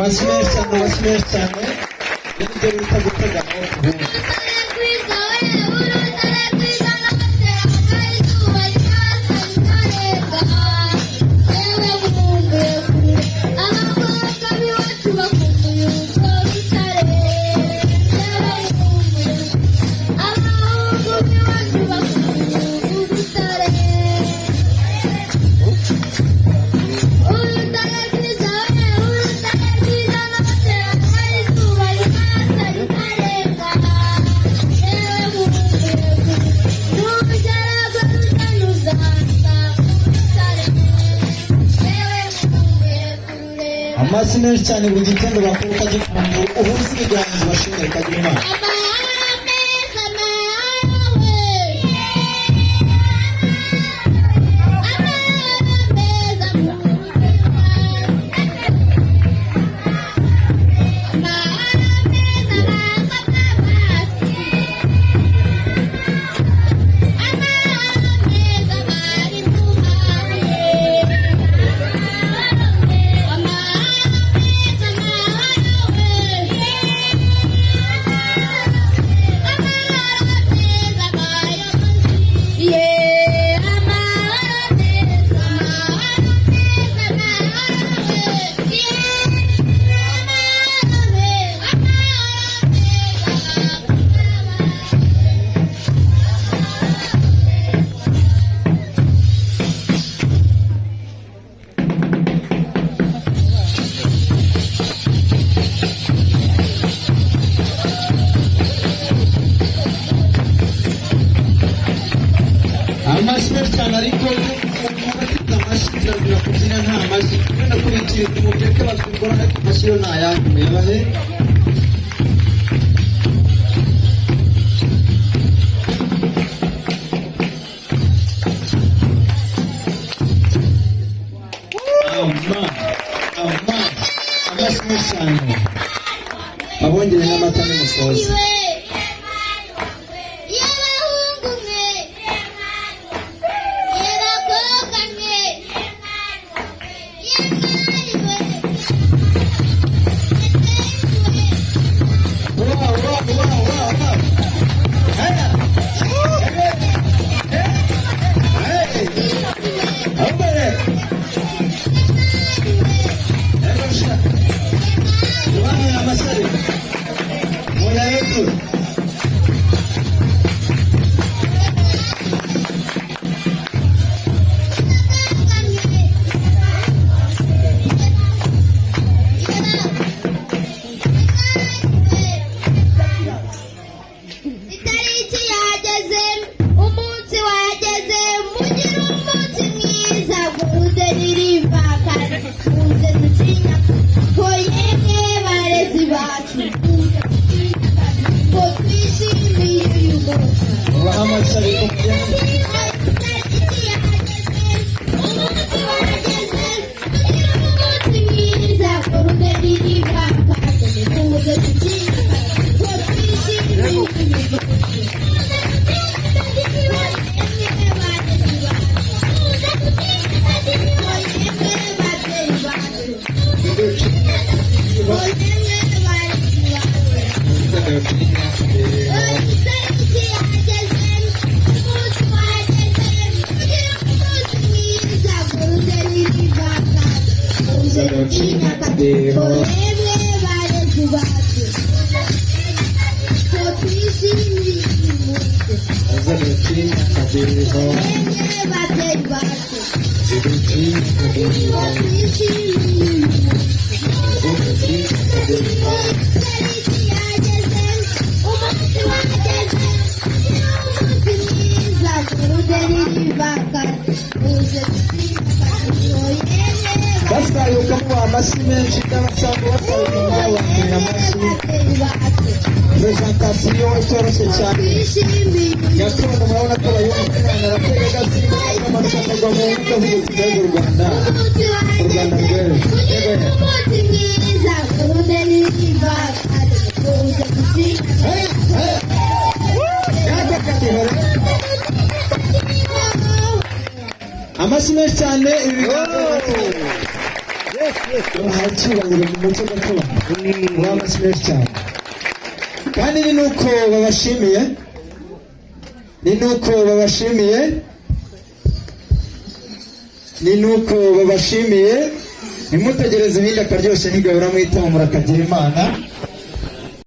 amashyi cyane n'ibyo bita gutega amaboko. Amashyi menshi cyane buri gitondo bakora ukagikunda uhuza ibiganza bashimira kagira Imana. Amashyi cyane ariko umufite amashyi kirazira kubyina nta mashyi wenda kurikira umuteke batwikora ariko amashyi yo ntayanyu muyabahe. Amashyi cyane abongere n'amata n'umusozi. Basayuka mu amashyi menshi n'abasanga basayuka mu amashyi. Presentation itoroshye cyane yatunga murabona ko bayumvikana aratega gasimba n'amanuka akagwa mu nkuta z'ubuzima bw'u Rwanda rw'ejo. Amashyi menshi cyane ibi biganza bahaye icyubahiro mu muco gakondo w'amashyi menshi cyane. Kandi ni nuko babashimiye, ni nuko babashimiye, ni nuko babashimiye. Nimutegereze ibindi akaryoshye ntigabura mwitaho murakagira Imana.